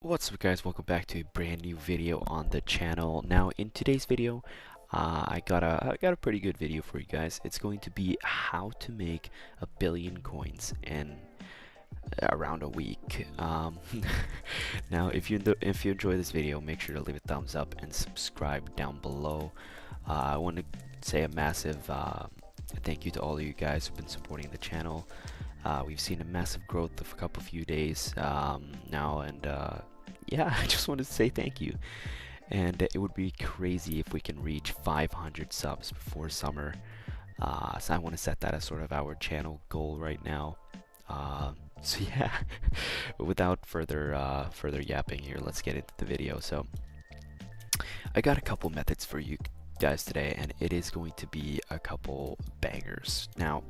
What's up guys, welcome back to a brand new video on the channel. Now in today's video, I got a pretty good video for you guys. It's going to be how to make 1,000,000,000 coins in around a week. Now if you enjoy this video, make sure to leave a thumbs up and subscribe down below. I want to say a massive thank you to all of you guys who've been supporting the channel. We've seen a massive growth of a few days now, and yeah, I just wanted to say thank you. And it would be crazy if we can reach 500 subs before summer. So I want to set that as sort of our channel goal right now. So yeah, but without further yapping here, let's get into the video. So I got a couple methods for you guys today, and it is going to be a couple bangers. Now,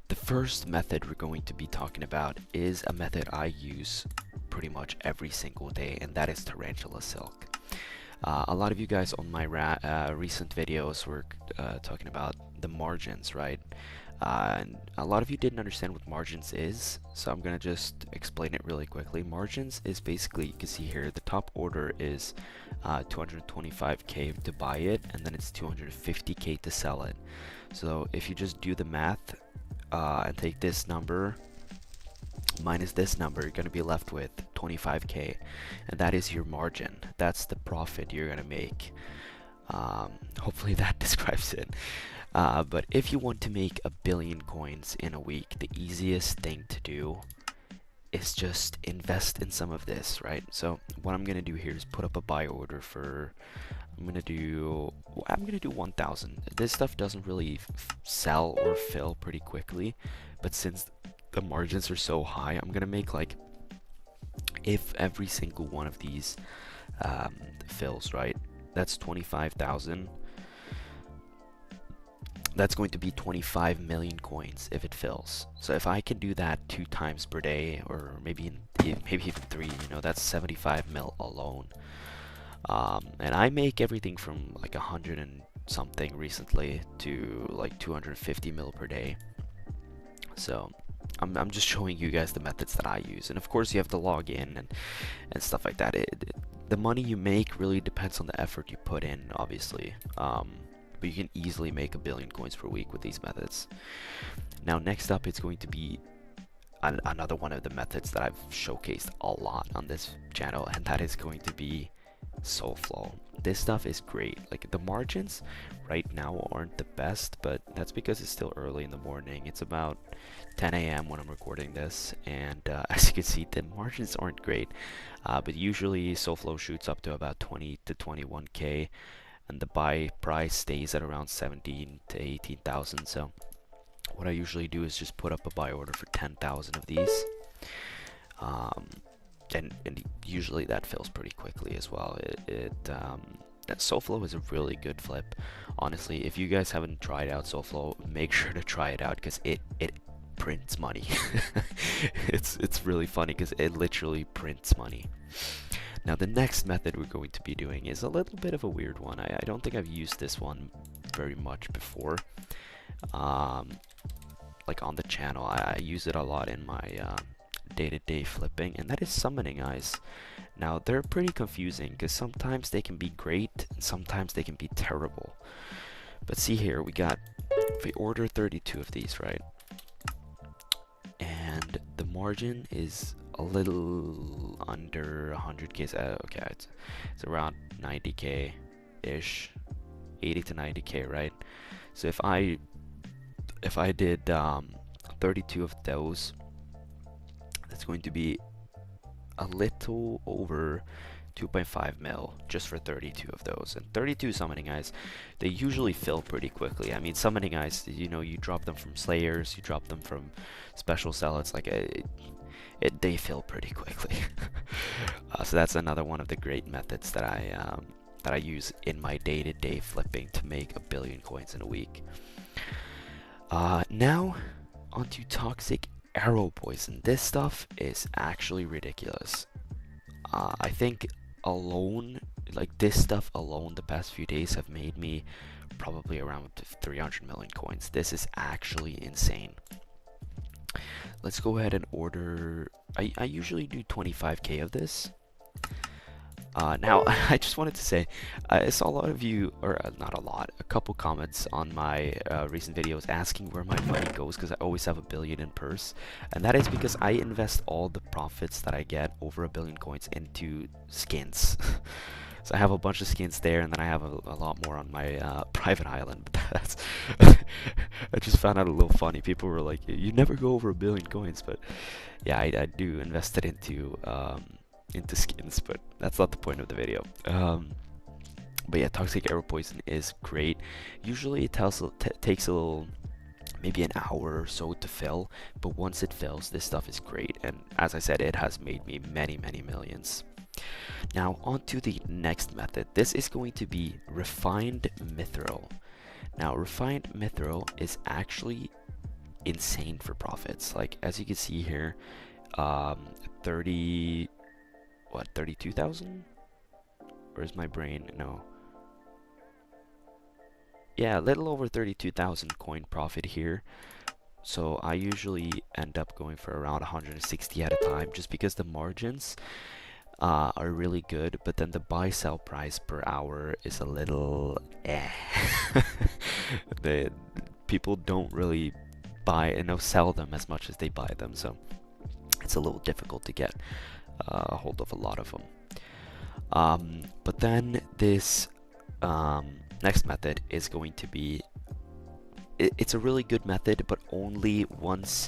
the first method we're going to be talking about is a method I use pretty much every single day, and that is Tarantula silk. A lot of you guys on my recent videos were talking about the margins, right? And a lot of you didn't understand what margins is, so I'm gonna just explain it really quickly. Margins is basically, you can see here, the top order is 225k to buy it, and then it's 250k to sell it. So if you just do the math and take this number minus this number, you're going to be left with 25k, and that is your margin. That's the profit you're going to make. Hopefully that describes it. But if you want to make 1,000,000,000 coins in a week, the easiest thing to do is just invest in some of this, right? So what I'm going to do here is put up a buy order for, I'm gonna do 1,000. This stuff doesn't really sell or fill pretty quickly, but since the margins are so high, I'm gonna make, like, if every single one of these fills, right, that's 25,000. That's going to be 25 million coins if it fills. So if I can do that 2 times per day, or maybe even 3, you know, that's 75 mil alone. And I make everything from like 100 and something recently to like 250 mil per day. So I'm just showing you guys the methods that I use, and of course you have to log in and stuff like that. The money you make really depends on the effort you put in, obviously. But you can easily make 1,000,000,000 coins per week with these methods. Now next up, it's going to be another one of the methods that I've showcased a lot on this channel, and that is going to be Soulflow. This stuff is great. Like, the margins right now aren't the best, but that's because it's still early in the morning. It's about 10 a.m. when I'm recording this, and as you can see, the margins aren't great. But usually Soulflow shoots up to about 20 to 21k, and the buy price stays at around 17 to 18,000. So what I usually do is just put up a buy order for 10,000 of these. And usually that fills pretty quickly as well. That Soulflow is a really good flip. Honestly, if you guys haven't tried out Soulflow, make sure to try it out, because it prints money. It's really funny because it literally prints money. Now the next method we're going to be doing is a little bit of a weird one. I don't think I've used this one very much before. Like on the channel, I use it a lot in my day-to-day flipping, and that is summoning eyes. Now they're pretty confusing because sometimes they can be great and sometimes they can be terrible. But see here, we order 32 of these, right? And the margin is a little under 100k. Okay, it's around 90k ish, 80 to 90k, right? So if I did 32 of those, it's going to be a little over 2.5 mil just for 32 of those. And 32 summoning eyes, they usually fill pretty quickly. I mean, summoning eyes, you know, you drop them from slayers, you drop them from special zealots, like they fill pretty quickly. So that's another one of the great methods that I use in my day-to-day flipping to make 1,000,000,000 coins in a week. Now onto toxic arrow poison. This stuff is actually ridiculous. I think alone, like this stuff alone, the past few days have made me probably around 300 million coins. This is actually insane. Let's go ahead and order. I usually do 25k of this. Now, I just wanted to say, I saw a lot of you, or not a lot, a couple comments on my recent videos asking where my money goes because I always have 1 billion in purse, and that is because I invest all the profits that I get over 1 billion coins into skins. So I have a bunch of skins there, and then I have a lot more on my private island. But that's I just found out a little funny. People were like, "You never go over 1 billion coins," but yeah, I do invest it into skins, but that's not the point of the video. But yeah, toxic arrow poison is great. Usually it takes a little, maybe an hour or so to fill, but once it fills, this stuff is great. And as I said, it has made me many, many millions. Now on to the next method. This is going to be refined mithril. Now refined mithril is actually insane for profits. Like as you can see here, 32,000? Where's my brain? No. Yeah, a little over 32,000 coin profit here. So I usually end up going for around 160 at a time just because the margins are really good, but then the buy sell price per hour is a little the people don't really buy and sell them as much as they buy them, so it's a little difficult to get a hold of a lot of them. But then this next method is going to be, it's a really good method, but only once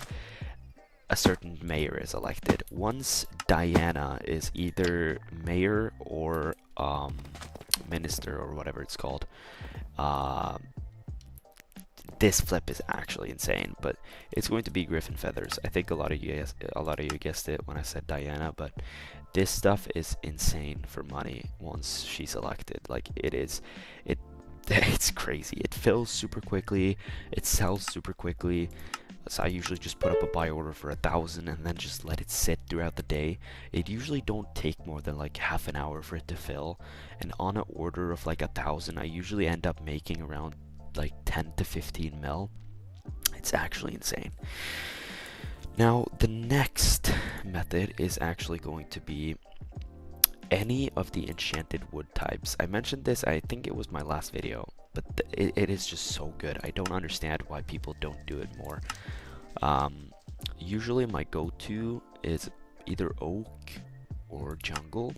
a certain mayor is elected. Once Diana is either mayor or minister or whatever it's called, this flip is actually insane. But it's going to be Griffin feathers. I think a lot of you guessed it when I said Diana, but this stuff is insane for money once she's elected. Like it's crazy. It fills super quickly, it sells super quickly. So I usually just put up a buy order for 1,000 and then just let it sit throughout the day. It usually don't take more than like half an hour for it to fill. And on an order of like 1,000, I usually end up making around like 10 to 15 mil. It's actually insane. Now, the next method is actually going to be any of the enchanted wood types. I mentioned this, I think it was my last video, but it is just so good. I don't understand why people don't do it more. Usually my go-to is either oak or jungle.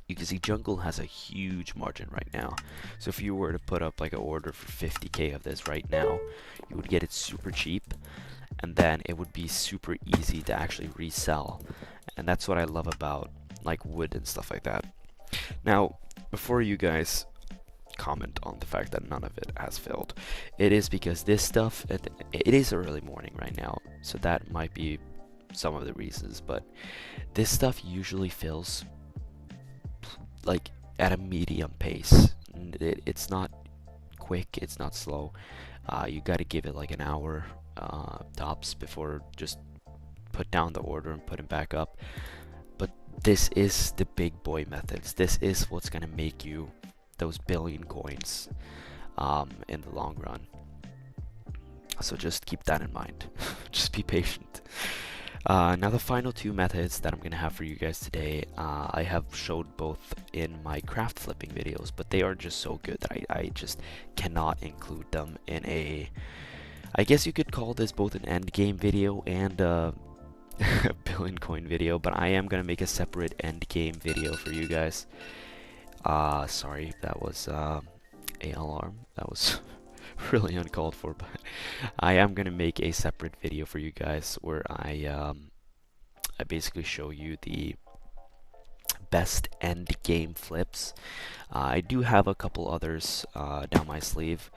You can see jungle has a huge margin right now. So if you were to put up like an order for 50k of this right now, you would get it super cheap, and then it would be super easy to actually resell. And that's what I love about like wood and stuff like that. Now, before you guys comment on the fact that none of it has filled, it is because this stuff, it is early morning right now, so that might be some of the reasons, but this stuff usually fills like at a medium pace. It's not quick, it's not slow. You got to give it like an hour tops before just put down the order and put it back up. But this is the big boy methods. This is what's gonna make you those billion coins in the long run. So just keep that in mind. Just be patient. Now the final two methods that I'm gonna have for you guys today, I have showed both in my craft flipping videos, but they are just so good that I just cannot include them in a, I guess you could call this both an endgame video and a billion coin video, but I am gonna make a separate endgame video for you guys. Sorry, that was a alarm. That was really uncalled for, but I am gonna make a separate video for you guys where I basically show you the best end game flips. I do have a couple others down my sleeve,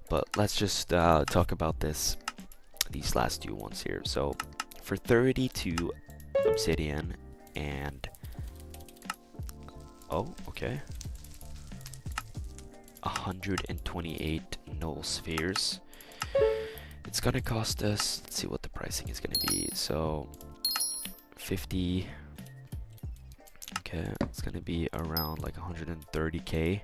but let's just talk about these last two ones here. So for 32 obsidian and okay, 128 null spheres, it's gonna cost us, let's see what the pricing is gonna be. So 50, okay, it's gonna be around like 130k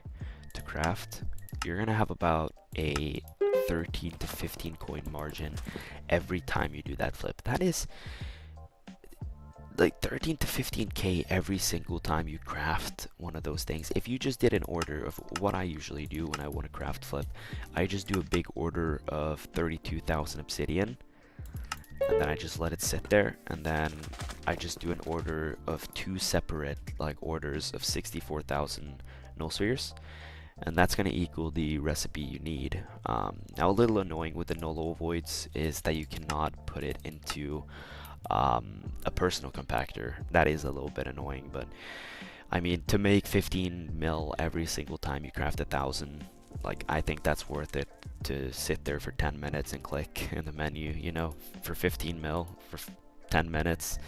to craft. You're gonna have about a 13 to 15 coin margin every time you do that flip. like 13 to 15k every single time you craft one of those things. If you just did an order of what I usually do when I want to craft flip, I just do a big order of 32,000 obsidian, and then I just let it sit there, and then I just do an order of 2 separate like orders of 64,000 null spheres, and that's going to equal the recipe you need. Now, a little annoying with the null voids is that you cannot put it into a personal compactor. That is a little bit annoying, but I mean, to make 15 mil every single time you craft 1,000, like, I think that's worth it to sit there for 10 minutes and click in the menu, you know, for 15 mil for 10 minutes.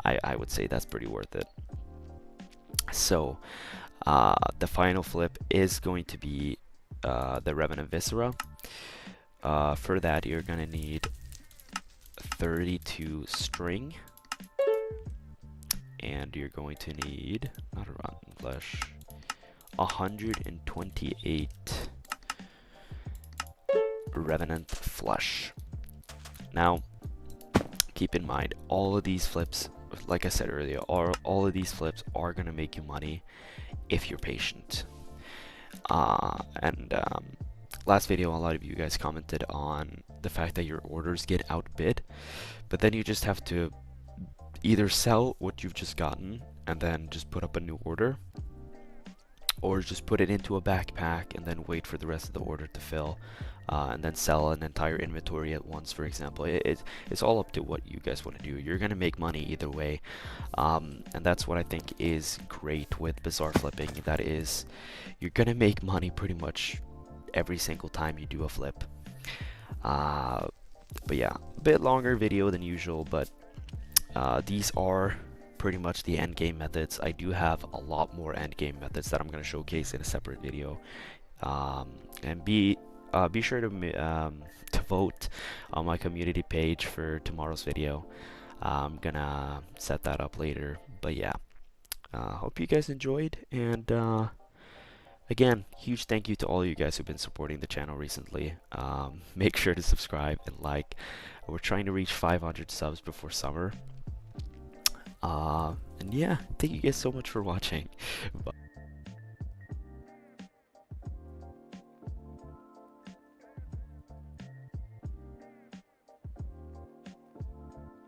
I would say that's pretty worth it. So the final flip is going to be the Revenant Viscera. For that, you're gonna need 32 string, and you're going to need, not a rotten flesh, 128 Revenant flesh. Now, keep in mind, all of these flips, like I said earlier, all of these flips are gonna make you money if you're patient. Last video, a lot of you guys commented on the fact that your orders get outbid, but then you just have to either sell what you've just gotten and then just put up a new order, or just put it into a backpack and then wait for the rest of the order to fill, and then sell an entire inventory at once, for example. It's all up to what you guys want to do. You're gonna make money either way, and that's what I think is great with Bazaar flipping. That is, you're gonna make money pretty much every single time you do a flip. But yeah, a bit longer video than usual, but these are pretty much the endgame methods. I do have a lot more endgame methods that I'm going to showcase in a separate video. And be sure to vote on my community page for tomorrow's video. I'm gonna set that up later. But yeah, hope you guys enjoyed, and again, huge thank you to all you guys who've been supporting the channel recently. Make sure to subscribe and like. We're trying to reach 500 subs before summer. And yeah, thank you guys so much for watching. Bye.